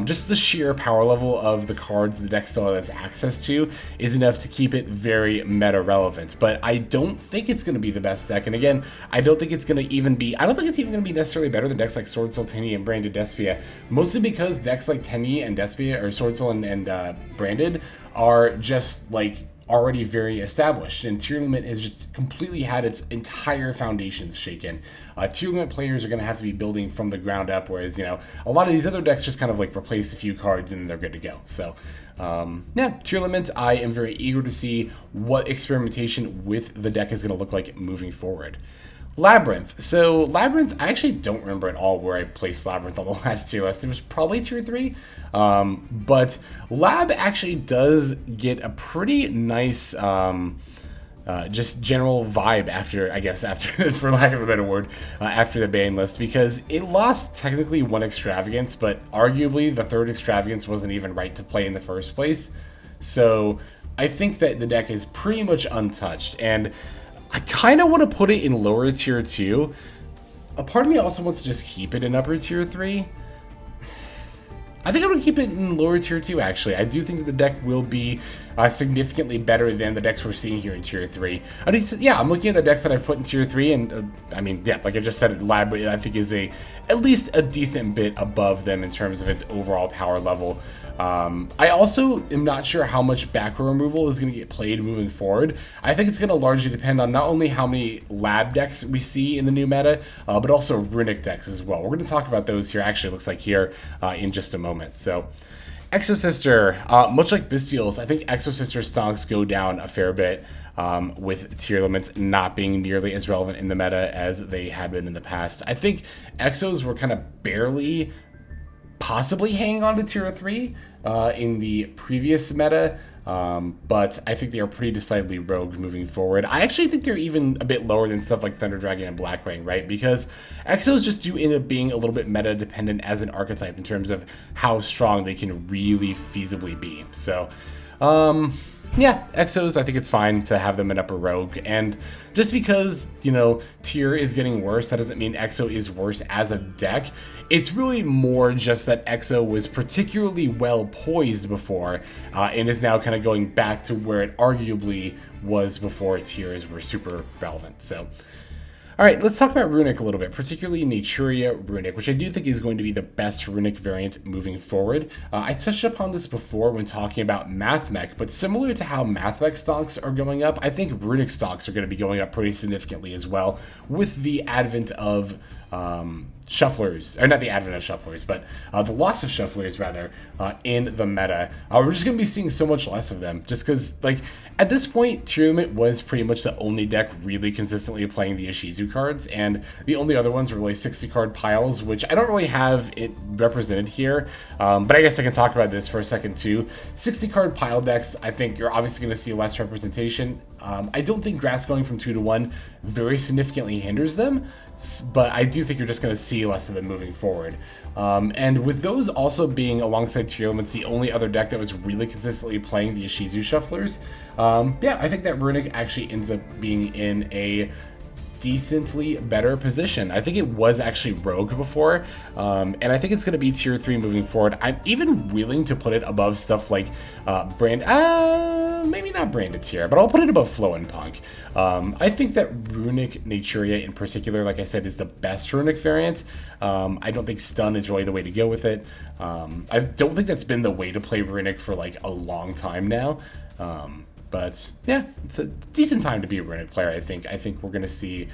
just the sheer power level of the cards the deck still has access to is enough to keep it very meta relevant. But I don't think it's going to be the best deck, and again, I don't think it's going to even be, I don't think it's even going to be necessarily better than decks like Sword Soul Tenyi and Branded Despia, mostly because decks like Tenyi and Despia, or Sword Soul and Branded, are just like already very established, and Tearlament has just completely had its entire foundations shaken. Tearlament players are going to have to be building from the ground up, whereas, you know, a lot of these other decks just kind of like replace a few cards and they're good to go. So yeah, Tearlament, I am very eager to see what experimentation with the deck is going to look like moving forward. Labyrinth. So Labyrinth, I actually don't remember at all where I placed Labyrinth on the last tier list. It was probably tier 3. But Lab actually does get a pretty nice just general vibe after, for lack of a better word, after the ban list, because it lost technically one extravagance, but arguably the third extravagance wasn't even right to play in the first place. So I think that the deck is pretty much untouched, and I kind of want to put it in lower tier 2. A part of me also wants to just keep it in upper tier 3. I think I'm going to keep it in lower tier 2, actually. I do think that the deck will be significantly better than the decks we're seeing here in tier 3. Yeah, I'm looking at the decks that I've put in tier 3, and I mean, yeah, like I just said, Lab, I think, is at least a decent bit above them in terms of its overall power level. I also am not sure how much back row removal is going to get played moving forward. I think it's going to largely depend on not only how many Lab decks we see in the new meta, but also Runic decks as well. We're going to talk about those here, actually, it looks like here, in just a moment. So, Exosister, much like Bestials, I think Exosister stonks go down a fair bit, with Tearlaments not being nearly as relevant in the meta as they had been in the past. I think Exos were kind of barely possibly hanging on to tier 3 in the previous meta, but I think they are pretty decidedly rogue moving forward. I actually think they're even a bit lower than stuff like Thunder Dragon and Blackwing, right? Because Exos just do end up being a little bit meta dependent as an archetype in terms of how strong they can really feasibly be. So, Yeah, Exos, I think it's fine to have them in upper Rogue, and just because, you know, Tier is getting worse, that doesn't mean Exo is worse as a deck. It's really more just that Exo was particularly well poised before, and is now kind of going back to where it arguably was before Tiers were super relevant, so... Alright, let's talk about Runic a little bit, particularly Naturia Runic, which I do think is going to be the best Runic variant moving forward. I touched upon this before when talking about Mathmech, but similar to how Mathmech stocks are going up, I think Runic stocks are going to be going up pretty significantly as well with the advent of shufflers, or not the advent of shufflers, but the loss of shufflers rather in the meta. We're just going to be seeing so much less of them just because, like, at this point, Tearlaments was pretty much the only deck really consistently playing the Ishizu cards, and the only other ones were really 60 card piles, which I don't really have it represented here, but I guess I can talk about this for a second too. 60 card pile decks, I think you're obviously going to see less representation. I don't think grass going from 2 to 1 very significantly hinders them, but I do think you're just going to see less of them moving forward. And with those also being, alongside Tearlaments, the only other deck that was really consistently playing the Ishizu Shufflers, yeah, I think that Runic actually ends up being in a decently better position. I think it was actually Rogue before, and I think it's going to be tier 3 moving forward. I'm even willing to put it above stuff like maybe not branded tier, but I'll put it above Flow and Punk. I think that Runic Naturia in particular, like I said, is the best Runic variant. I don't think Stun is really the way to go with it. I don't think that's been the way to play Runic for like a long time now. But yeah, it's a decent time to be a Runic player, I think. I think we're going to see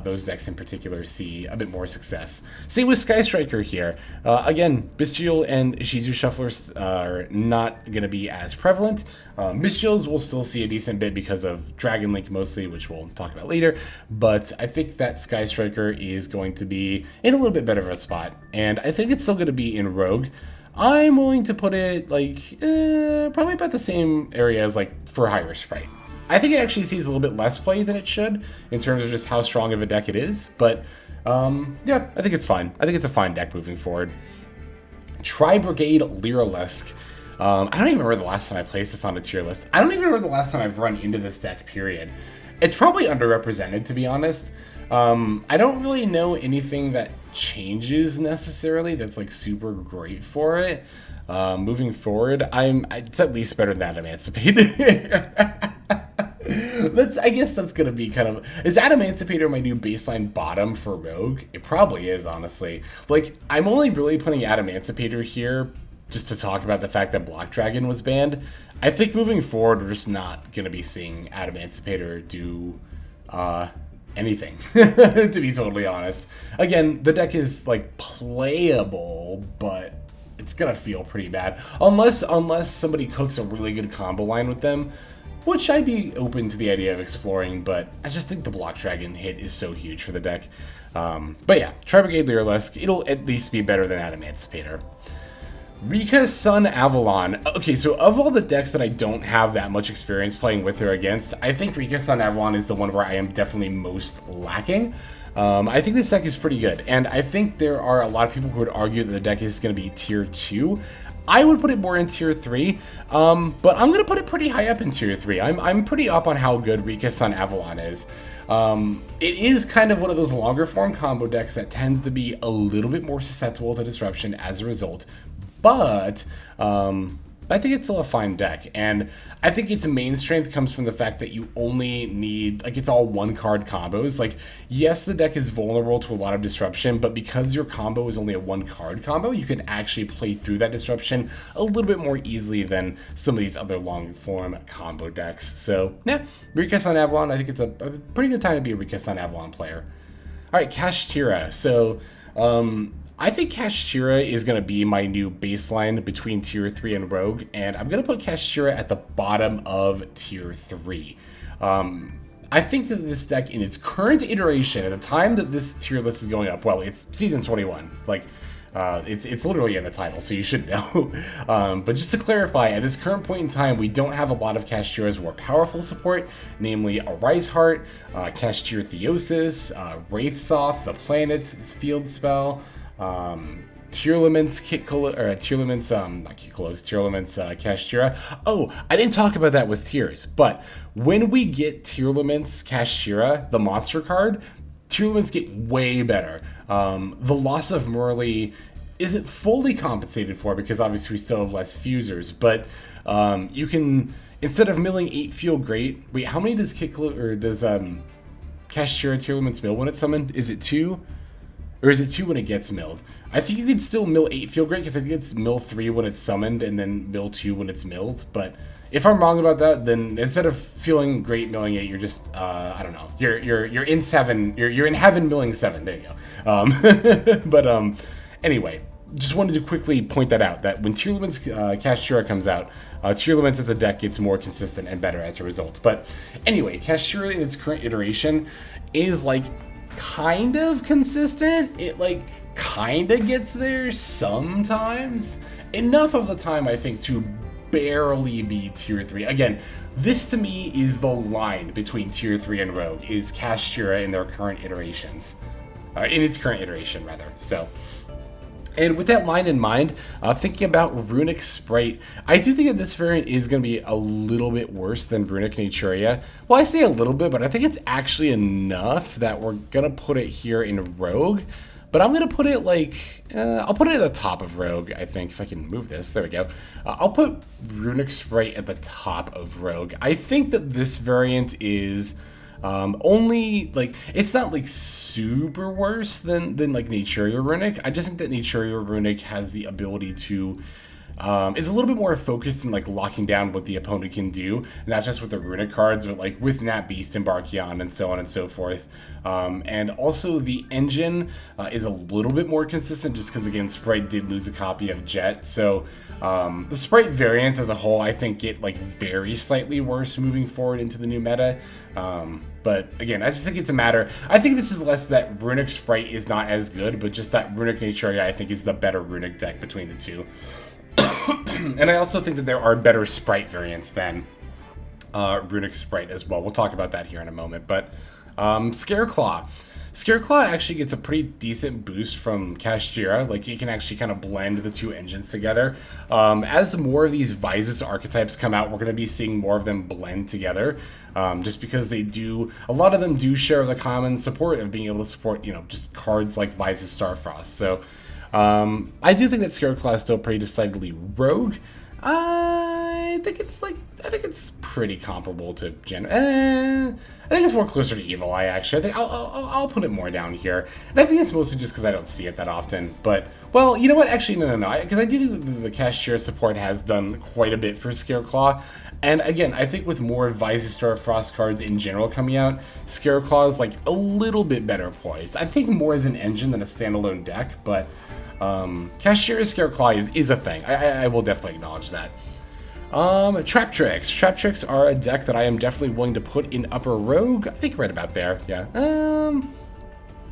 those decks in particular see a bit more success. Same with Sky Striker here. Again, Bestial and Ishizu Shufflers are not going to be as prevalent. Bestials will still see a decent bit because of Dragon Link mostly, which we'll talk about later. But I think that Sky Striker is going to be in a little bit better of a spot. And I think it's still going to be in Rogue. I'm willing to put it, like, probably about the same area as, like, for higher Sprite. I think it actually sees a little bit less play than it should, in terms of just how strong of a deck it is, but, yeah, I think it's fine. I think it's a fine deck moving forward. Tri-Brigade Lyralisque. I don't even remember the last time I placed this on a tier list. I don't even remember the last time I've run into this deck, period. It's probably underrepresented, to be honest. I don't really know anything that changes necessarily that's like super great for it. Moving forward, it's at least better than Adamantipator. I guess that's gonna be kind of, is Adamantipator my new baseline bottom for Rogue? It probably is, honestly. Like, I'm only really putting Adamantipator here just to talk about the fact that Block Dragon was banned. I think moving forward, we're just not gonna be seeing Adamantipator do anything, to be totally honest. Again, the deck is like playable, but it's gonna feel pretty bad unless somebody cooks a really good combo line with them, which I'd be open to the idea of exploring, but I just think the Block Dragon hit is so huge for the deck. But yeah, Tri-Brigade Lyralisque, it'll at least be better than Adamantipator. Rika Sun Avalon. Okay, so of all the decks that I don't have that much experience playing with or against, I think Rika Sun Avalon is the one where I am definitely most lacking. I think this deck is pretty good, and I think there are a lot of people who would argue that the deck is going to be tier 2. I would put it more in tier 3, but I'm going to put it pretty high up in tier 3. I'm pretty up on how good Rika Sun Avalon is. It is kind of one of those longer form combo decks that tends to be a little bit more susceptible to disruption as a result. But I think it's still a fine deck, and I think its main strength comes from the fact that you only need, like, it's all one card combos. Like, yes, the deck is vulnerable to a lot of disruption, but because your combo is only a one card combo, you can actually play through that disruption a little bit more easily than some of these other long form combo decks. So yeah, Rika Sun Avalon, I think it's a pretty good time to be a Rika Sun Avalon player. All right, Kashtira. So I think Kashtira is going to be my new baseline between tier 3 and Rogue, and I'm going to put Kashtira at the bottom of tier 3. I think that this deck in its current iteration, at the time that this tier list is going up, well, it's season 21, like, it's literally in the title, so you should know. But just to clarify, at this current point in time, we don't have a lot of Kashtira's more powerful support, namely Arise Heart, Kashtira Theosis, Wraithsoth, the Planet's field spell, Tearlaments, Kashtira. Oh, I didn't talk about that with Tears, but when we get Tearlaments Kashtira, the monster card, Tearlaments get way better. The loss of Merly isn't fully compensated for because obviously we still have less fusers, but you can, instead of milling 8 feel great. Wait, how many does Kashtira Tearlaments mill when it's summoned? Is it 2? Or is it 2 when it gets milled? I think you could still mill 8 feel great because I think it's mill 3 when it's summoned and then mill 2 when it's milled. But if I'm wrong about that, then instead of feeling great milling 8, you're just I don't know. You're in 7. You're in heaven milling 7. There you go. But anyway, just wanted to quickly point that out, that when Tearlaments Kashtira comes out, Tearlaments as a deck gets more consistent and better as a result. But anyway, Kashtira in its current iteration is like kind of consistent. It like kind of gets there sometimes. Enough of the time, I think, to barely be tier 3. Again, this to me is the line between tier 3 and Rogue, is Kashtira in their current iterations. In its current iteration, rather. So, and with that line in mind, thinking about Runic Sprite, I do think that this variant is going to be a little bit worse than Runic Naturia. Well, I say a little bit, but I think it's actually enough that we're going to put it here in Rogue. But I'm going to put it like, I'll put it at the top of Rogue, I think, if I can move this. There we go. I'll put Runic Sprite at the top of Rogue. I think that this variant is only, like, it's not, like, super worse than like, Naturia Runic. I just think that Naturia Runic has the ability to, it's a little bit more focused in, like, locking down what the opponent can do, not just with the Runic cards, but, like, with Nat Beast and Barkion and so on and so forth. And also the engine is a little bit more consistent just because, again, Sprite did lose a copy of Jet. So the Sprite variants as a whole, I think, get, like, very slightly worse moving forward into the new meta. But again, I just think it's a matter. I think this is less that Runic Sprite is not as good, but just that Runic Naturia, I think, is the better Runic deck between the two. And I also think that there are better Sprite variants than Runic Sprite as well. We'll talk about that here in a moment. But Scareclaw. Scareclaw actually gets a pretty decent boost from Kashtira. Like, you can actually kind of blend the two engines together. As more of these Vysis archetypes come out, we're going to be seeing more of them blend together. Just because they do, a lot of them do share the common support of being able to support, you know, just cards like Vysis Starfrost. So I do think that Scareclaw is still pretty decidedly Rogue. I think it's pretty comparable to I think it's more closer to Evil Eye, actually. I think I'll put it more down here. And I think it's mostly just because I don't see it that often. But, well, you know what? Actually, no. Because I do think the Kashtira support has done quite a bit for Scareclaw. And again, I think with more Vysis Starfrost cards in general coming out, Scareclaw is like a little bit better poised. I think more as an engine than a standalone deck, but Kashtira Scareclaw is a thing. I will definitely acknowledge that. Trap Tricks. Trap Tricks are a deck that I am definitely willing to put in upper Rogue. I think right about there, yeah.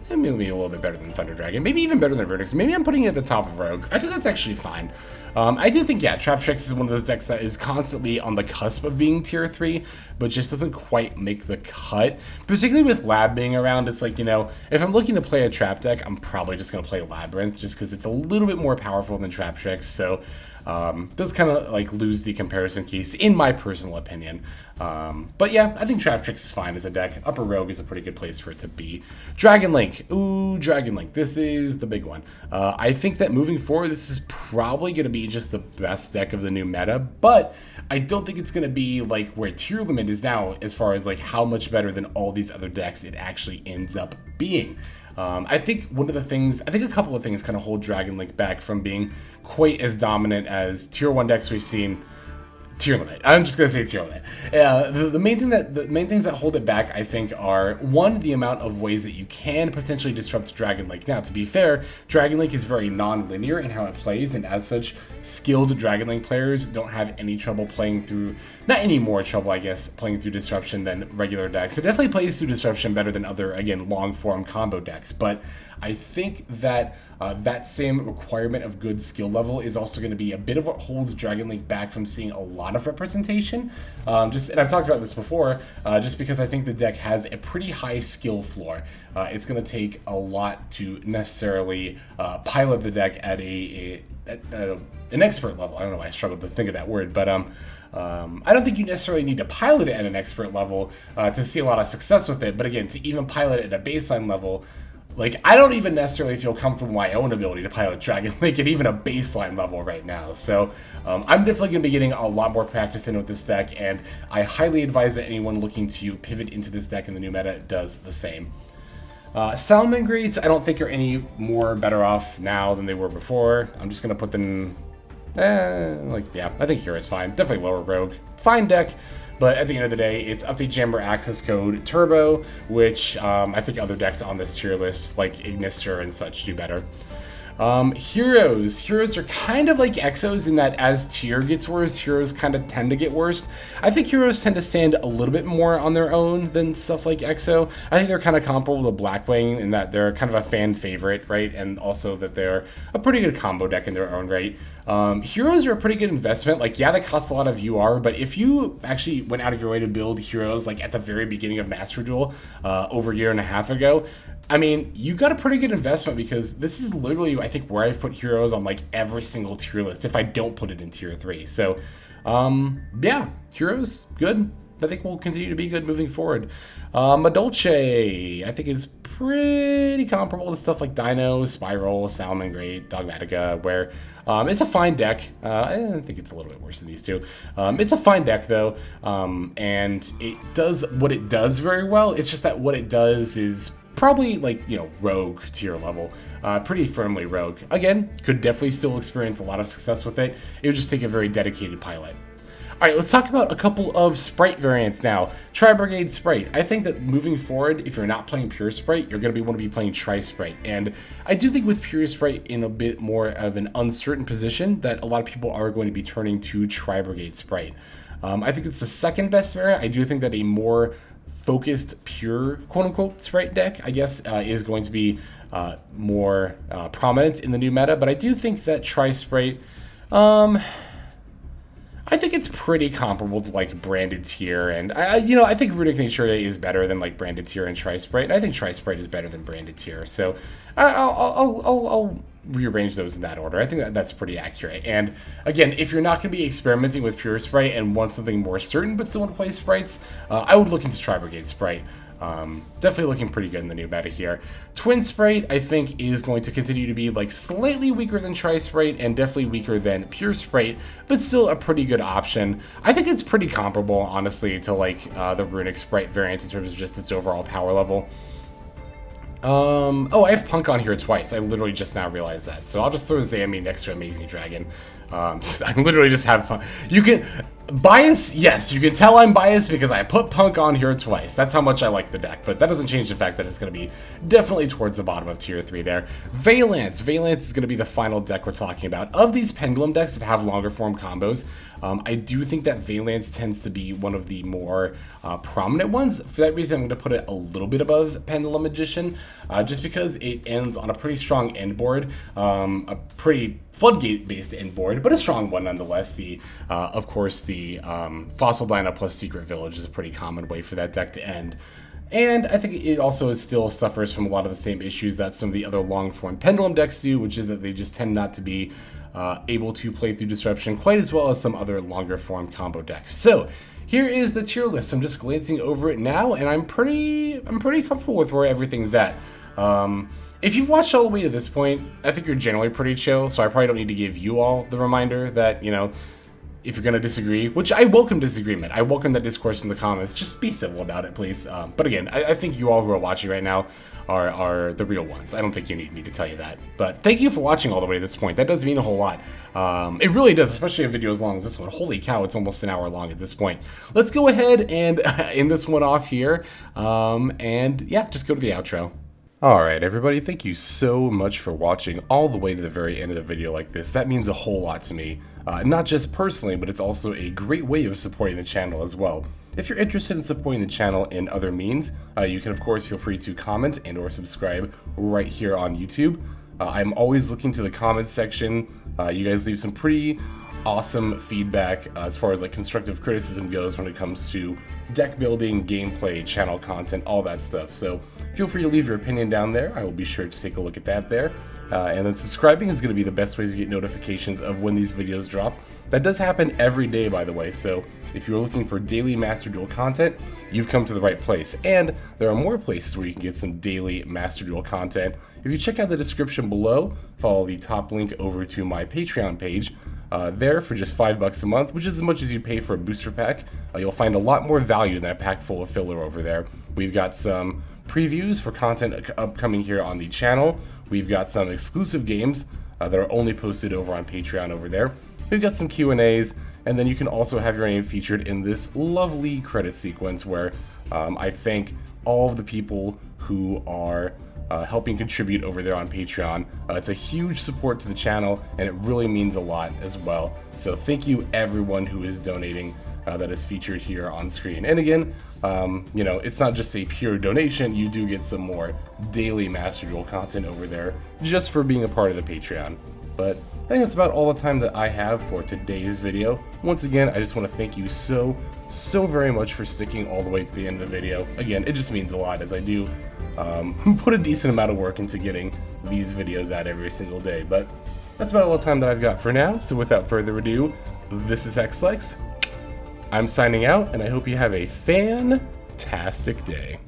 Maybe a little bit better than Thunder Dragon. Maybe even better than Runic. Maybe I'm putting it at the top of Rogue. I think that's actually fine. I do think, yeah, Trap Tricks is one of those decks that is constantly on the cusp of being tier 3, but just doesn't quite make the cut. Particularly with Lab being around, it's like, you know, if I'm looking to play a Trap deck, I'm probably just going to play Labyrinth, just because it's a little bit more powerful than Trap Tricks, so does kind of like lose the comparison case, in my personal opinion. But yeah, I think Trap Tricks is fine as a deck. Upper Rogue is a pretty good place for it to be. Dragon Link. Ooh, Dragon Link. This is the big one. I think that moving forward, this is probably going to be just the best deck of the new meta, but I don't think it's going to be like where Tearlaments is now as far as like how much better than all these other decks it actually ends up being. I think a couple of things kind of hold Dragon Link back from being quite as dominant as tier 1 decks we've seen. Tearlaments. I'm just gonna say Tearlaments. The main things that hold it back, I think, are one, the amount of ways that you can potentially disrupt Dragon Link. Now, to be fair, Dragon Link is very non-linear in how it plays, and as such, skilled Dragon Link players don't have any trouble playing through, not any more trouble, I guess, playing through Disruption than regular decks. It definitely plays through Disruption better than other, again, long-form combo decks, but I think that that same requirement of good skill level is also going to be a bit of what holds Dragon Link back from seeing a lot lot of representation. And I've talked about this before, just because I think the deck has a pretty high skill floor. It's going to take a lot to necessarily pilot the deck at an expert level. I don't know why I struggled to think of that word, but I don't think you necessarily need to pilot it at an expert level to see a lot of success with it. But again, to even pilot it at a baseline level, like, I don't even necessarily feel comfortable with my own ability to pilot Dragon Link at even a baseline level right now. So I'm definitely going to be getting a lot more practice in with this deck, and I highly advise that anyone looking to pivot into this deck in the new meta does the same. Salamangreats, I don't think are any more better off now than they were before. I'm just going to put them, yeah, I think Hero's fine. Definitely lower Rogue. Fine deck. But at the end of the day, it's Update Jammer Access Code Turbo, which I think other decks on this tier list, like Ignister and such, do better. Heroes are kind of like Exos in that as tier gets worse, heroes kind of tend to get worse. I think heroes tend to stand a little bit more on their own than stuff like Exo. I think they're kind of comparable to Blackwing in that they're kind of a fan favorite, right? And also that they're a pretty good combo deck in their own right. Heroes are a pretty good investment. Like, yeah, they cost a lot of UR, but if you actually went out of your way to build heroes like at the very beginning of Master Duel over a year and a half ago, I mean, you got a pretty good investment, because this is literally, I think, where I've put heroes on like every single tier list if I don't put it in tier 3. So, yeah, heroes, good. I think will continue to be good moving forward. Madolche, I think, is pretty comparable to stuff like Dino, Spiral, Salamangreat, Dogmatica, where it's a fine deck. I think it's a little bit worse than these two. It's a fine deck, though, and it does what it does very well. It's just that what it does is probably, like, you know, Rogue tier level. Pretty firmly Rogue. Again, could definitely still experience a lot of success with it. It would just take a very dedicated pilot. Alright, let's talk about a couple of Sprite variants now. Tri-Brigade Sprite. I think that moving forward, if you're not playing Pure Sprite, you're going to want to be playing Tri-Sprite. And I do think with Pure Sprite in a bit more of an uncertain position, that a lot of people are going to be turning to Tri-Brigade Sprite. I think it's the second best variant. I do think that a more focused, pure, quote-unquote, Sprite deck, I guess, is going to be more prominent in the new meta. But I do think that Tri-Sprite, I think it's pretty comparable to, like, Branded Tier, and I think Runic Nature is better than, like, Branded Tier and Tri-Sprite, and I think Tri-Sprite is better than Branded Tier, so I'll rearrange those in that order. I think that's pretty accurate. And again, if you're not going to be experimenting with Pure Sprite and want something more certain but still want to play Sprites, I would look into Tri-Brigade Sprite. Definitely looking pretty good in the new meta here. Twin Sprite, I think, is going to continue to be like slightly weaker than Tri-Sprite and definitely weaker than Pure Sprite, but still a pretty good option. I think it's pretty comparable, honestly, to like the Runic Sprite variant in terms of just its overall power level. Oh, I have Punk on here twice. I literally just now realized that. So I'll just throw Zami next to Amazing Dragon. I literally just have Punk. You can... Bias? Yes, you can tell I'm biased because I put Punk on here twice. That's how much I like the deck, but that doesn't change the fact that it's going to be definitely towards the bottom of tier 3 there. Valence. Valence is going to be the final deck we're talking about. Of these Pendulum decks that have longer form combos, I do think that Valence tends to be one of the more prominent ones. For that reason, I'm going to put it a little bit above Pendulum Magician, just because it ends on a pretty strong end board, a pretty Floodgate-based end board, but a strong one nonetheless. Of course, the Fossil Dino plus Secret Village is a pretty common way for that deck to end. And I think it also still suffers from a lot of the same issues that some of the other long-form Pendulum decks do, which is that they just tend not to be able to play through Disruption quite as well as some other longer-form combo decks. So, here is the tier list. I'm just glancing over it now, and I'm pretty comfortable with where everything's at. If you've watched all the way to this point, I think you're generally pretty chill, so I probably don't need to give you all the reminder that, you know, if you're going to disagree, which I welcome disagreement. I welcome that discourse in the comments. Just be civil about it, please. But again, I think you all who are watching right now are the real ones. I don't think you need me to tell you that. But thank you for watching all the way to this point. That does mean a whole lot. It really does, especially a video as long as this one. Holy cow, it's almost an hour long at this point. Let's go ahead and end this one off here. And yeah, just go to the outro. Alright everybody, thank you so much for watching all the way to the very end of the video like this. That means a whole lot to me. Not just personally, but it's also a great way of supporting the channel as well. If you're interested in supporting the channel in other means, you can of course feel free to comment and or subscribe right here on YouTube. I'm always looking to the comments section. You guys leave some pretty awesome feedback as far as like constructive criticism goes when it comes to deck building, gameplay, channel content, all that stuff. So feel free to leave your opinion down there. I will be sure to take a look at that there. And then subscribing is going to be the best way to get notifications of when these videos drop. That does happen every day, by the way, so if you're looking for daily Master Duel content, you've come to the right place. And there are more places where you can get some daily Master Duel content. If you check out the description below, follow the top link over to my Patreon page. There for just $5 a month, which is as much as you pay for a booster pack. You'll find a lot more value than a pack full of filler over there. We've got some previews for content upcoming here on the channel. We've got some exclusive games that are only posted over on Patreon over there. We've got some Q&As, and then you can also have your name featured in this lovely credit sequence where I thank all of the people who are helping contribute over there on Patreon. It's a huge support to the channel, and it really means a lot as well. So thank you everyone who is donating that is featured here on screen. And again, you know, it's not just a pure donation, you do get some more daily Master Duel content over there just for being a part of the Patreon. But I think that's about all the time that I have for today's video. Once again, I just want to thank you so very much for sticking all the way to the end of the video. Again, it just means a lot as I do put a decent amount of work into getting these videos out every single day. But that's about all the time that I've got for now. So without further ado, this is Xlex. I'm signing out, and I hope you have a fantastic day.